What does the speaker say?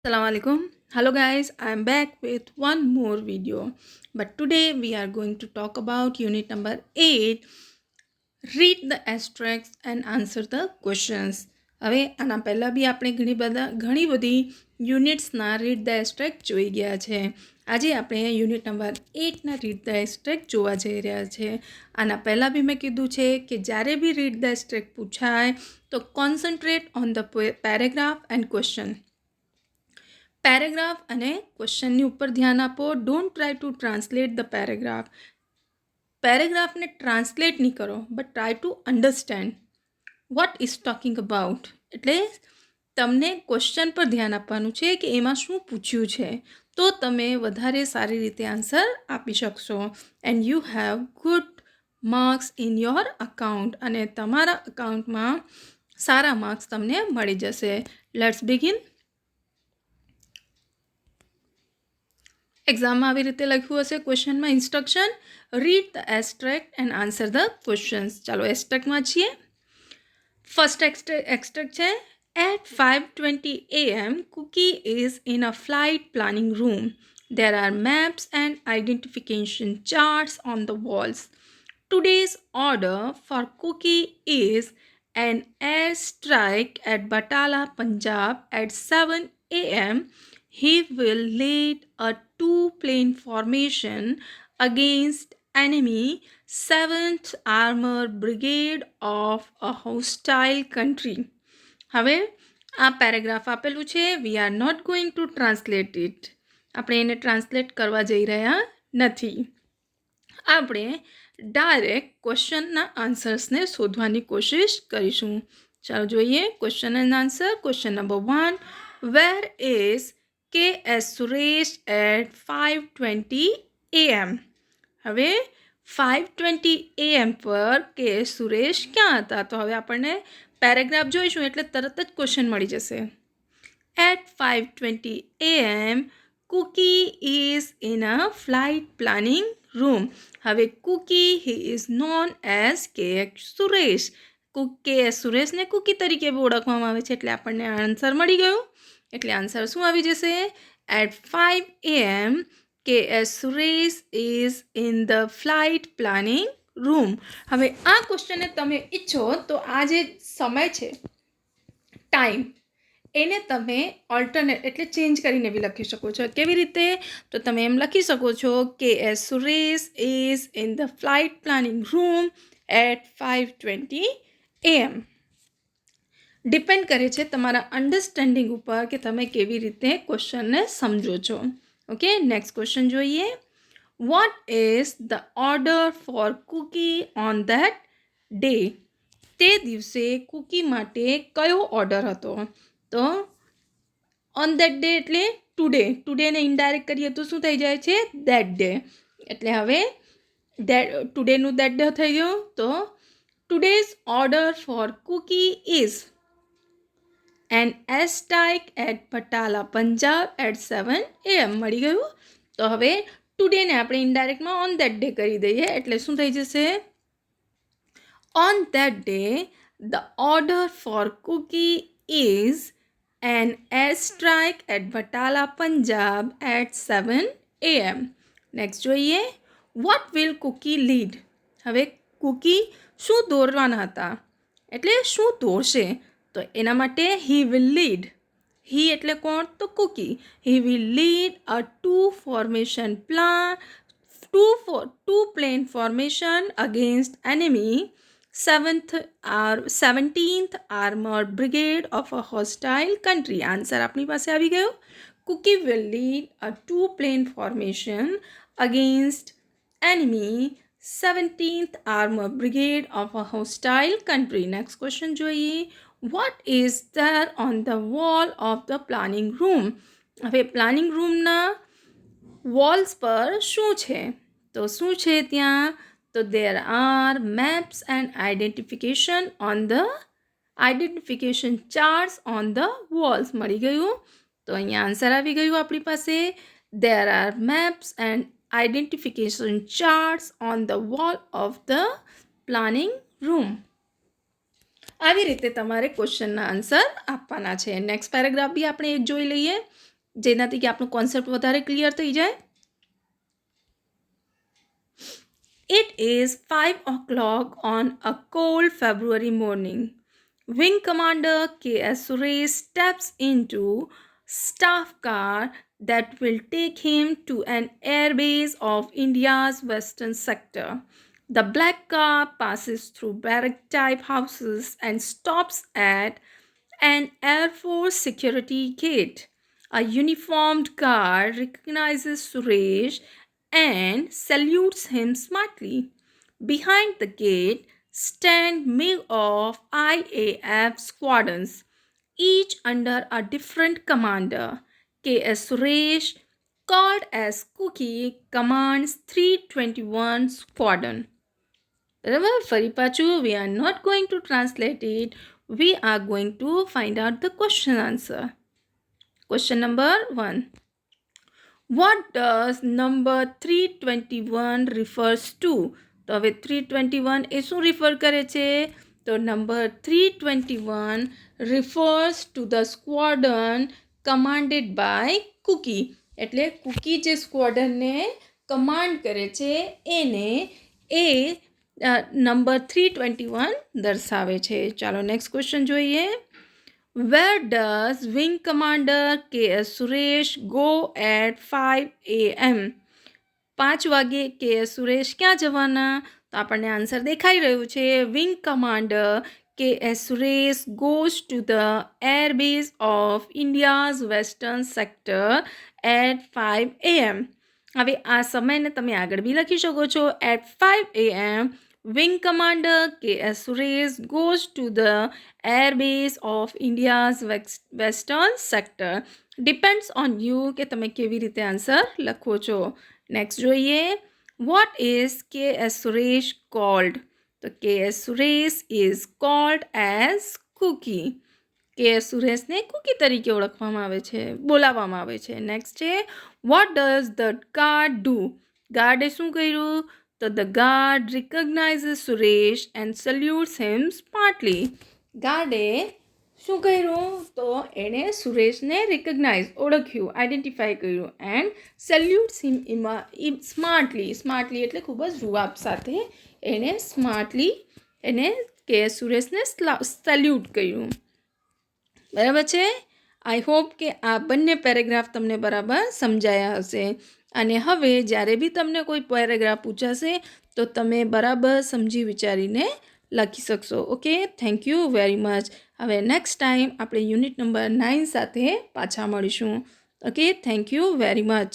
Assalamualaikum. Hello guys, I am back with one more video. But today we are going to talk about unit number 8. Read the abstracts and answer the questions. હવે આના પહેલાં બી આપણે ઘણી બધી યુનિટ્સના read the એસ્ટ્રેક્ટ જોઈ ગયા છે. આજે આપણે યુનિટ નંબર 8ના રીડ ધ એસ્ટ્રેક્ટ જોવા જઈ રહ્યા છે. આના પહેલાં બી મેં કીધું છે કે જ્યારે બી રીડ ધ એસ્ટ્રેક્ટ પૂછાય તો concentrate on the paragraph and question. Paragraph અને ક્વેશ્ચનની ઉપર ધ્યાન આપો. Don't try to translate the paragraph. પેરેગ્રાફને ટ્રાન્સલેટ નહીં કરો, but try to understand what is talking about. એટલે તમને ક્વેશ્ચન પર ધ્યાન આપવાનું છે કે એમાં શું પૂછ્યું છે, તો તમે વધારે સારી રીતે આન્સર આપી શકશો. And you have good marks in your account. અને તમારા અકાઉન્ટમાં સારા માર્ક્સ તમને મળી જશે. Let's begin. એક્ઝામમાં આવી રીતે લખ્યું હશે ક્વેશ્ચનમાં instruction, read the extract and answer the questions. ચાલો એસ્ટ્રેક્ટમાં છીએ. ફર્સ્ટ એક્સ્ટ્રેક્ટ છે, at 5:20 AM Cookie is in a flight planning room. There are maps and identification charts on the walls. Today's order for Cookie is an airstrike at Batala, Punjab at 7 AM. He will lead a two-plane formation against enemy 7th Armored Brigade of a hostile country. હવે આ paragraph આપેલું છે. We are not going to translate it. આપણે એને translate કરવા જઈ રહ્યા નથી. આપણે ડાયરેક્ટ ક્વેશ્ચનના આન્સર્સને શોધવાની કોશિશ કરીશું. ચાલો જોઈએ question and answer. Question number 1, where is KS Suresh at 5:20 AM. હવે 5:20 AM પર KS સુરેશ ક્યાં હતા? તો હવે આપણને પેરેગ્રાફ જોઈશું એટલે તરત જ ક્વેશ્ચન મળી જશે. At 5:20 AM Cookie is in a flight planning room. હવે Cookie he is known as KS Suresh. KS સુરેશને કુકી તરીકે ઓળખવામાં આવે છે એટલે આપણને આન્સર મળી ગયું. એટલે આન્સર શું આવી જશે? At 5 AM KS Suresh is in the flight planning room. હવે આ ક્વેશ્ચનને તમે ઈચ્છો તો આ જે સમય છે, ટાઈમ, એને તમે ઓલ્ટરનેટ એટલે ચેન્જ કરીને બી લખી શકો છો. કેવી રીતે? તો તમે એમ લખી શકો છો KS Suresh is in the flight planning room at 5:20 AM. Depend કરે છે તમારા અન્ડરસ્ટેન્ડિંગ ઉપર કે તમે કેવી રીતે ક્વેશ્ચનને સમજો છો. ઓકે, નેક્સ્ટ ક્વેશ્ચન જોઈએ. What is the order for Cookie on that day? તે દિવસે કુકી માટે કયો ઓર્ડર હતો? તો ઓન ધેટ ડે એટલે ટુડે. ટુડેને ઇનડાયરેક્ટ કરીએ તો શું થઈ જાય છે? That day. એટલે હવે ટુડેનું ધેટ ડે થઈ ગયું. તો today's order for Cookie is an airstrike at Batala Punjab at 7 AM. મળી ગયું. તો હવે ટુડેને આપણે ઇનડાયરેક્ટમાં ઓન ધેટ ડે કરી દઈએ એટલે શું થઈ જશે? On that day the order for Cookie is an airstrike at Batala Punjab at 7 AM. Next જોઈએ. What will Cookie lead? હવે કુકી શું દોરવાના હતા એટલે શું દોરશે? તો એના માટે હી વિલ લીડ. હી એટલે કોણ? તો Cookie. He will lead a two plane formation against enemy 17th Armored Brigade of a hostile country. આન્સર આપણી પાસે આવી ગયો. Cookie will lead a two plane formation against enemy 17th Armored Brigade of a hostile country. Next question જોઈએ. What is there on the wall of the planning room? હવે planning રૂમના walls પર શું છે? તો શું છે ત્યાં? તો there are maps and identification charts on the walls. મળી ગયું. તો અહીંયા આન્સર આવી ગયું આપણી પાસે. There are maps and identification charts on the wall of the planning room. આવી રીતે તમારે ક્વેશ્ચનના આન્સર આપવાના છે. નેક્સ્ટ પેરેગ્રાફ બી આપણે જોઈ લઈએ. જેનાથી કે આપણો કોન્સેપ્ટ વધારે ક્લિયર થઈ જાય. It is 5 o'clock on a cold February morning. Wing Commander K.S. Suresh steps into staff car that will take him to an airbase of India's western sector. The black car passes through barrack-type houses and stops at an Air Force security gate. A uniformed guard recognizes Suresh and salutes him smartly. Behind the gate stand MiG of IAF squadrons, each under a different commander. K.S. Suresh, called as Cookie, commands 321 Squadron. Remember, ફરી પાછું, we are not going to translate it. We are going to find out the question answer. Question number 1. What does number 321 refers to? તો હવે 321 એ શું refer કરે છે? તો number 321 refers to the squadron commanded by Cookie. એટલે cookie જે સ્ક્વોડનને command કરે છે એને એ નંબર 321 દર્શાવે છે. ચાલો નેક્સ્ટ ક્વેશ્ચન જોઈએ. Where does Wing Commander K.S. Suresh go at 5 a.m.? 5 વાગે K.S. સુરેશ ક્યાં જવાના? તો આપણને આન્સર દેખાઈ રહ્યું છે. Wing Commander K.S. Suresh goes to the air base of India's western sector at 5 a.m. હવે આ સમયને તમે આગળ બી લખી શકો છો. At 5 a.m. Wing Commander K.S. Suresh goes to the air base of India's western sector. Depends on you કે તમે કેવી રીતે આન્સર લખો છો. નેક્સ્ટ જોઈએ. What is K.S. Suresh called? તો K.S. Suresh is called as Cookie. K.S. સુરેશને Cookie તરીકે ઓળખવામાં આવે છે, બોલાવવામાં આવે છે. નેક્સ્ટ છે. What does the guard do? ગાર્ડે શું કર્યું? તો the guard recognizes Suresh and salutes him smartly. ગાર્ડે શું કર્યું? તો એણે સુરેશને રિકગ્નાઇઝ, ઓળખ્યું, આઈડેન્ટિફાઈ કર્યું એન્ડ સેલ્યુટ્સ હિમ સ્માર્ટલી એટલે ખૂબ જ રૂઆબ સાથે એણે સ્માર્ટલી એને કે સુરેશને સેલ્યુટ કર્યું. બરાબર છે? આઈ હોપ કે આ બંને પેરેગ્રાફ તમને બરાબર સમજાયા હશે. અને હવે જ્યારે બી તમને કોઈ પેરેગ્રાફ પૂછાશે તો તમે બરાબર સમજી વિચારીને લખી શકશો. Okay, thank you very much. હવે નેક્સ્ટ ટાઈમ આપણે યુનિટ નંબર 9 સાથે પાછા મળીશું. Okay, thank you very much.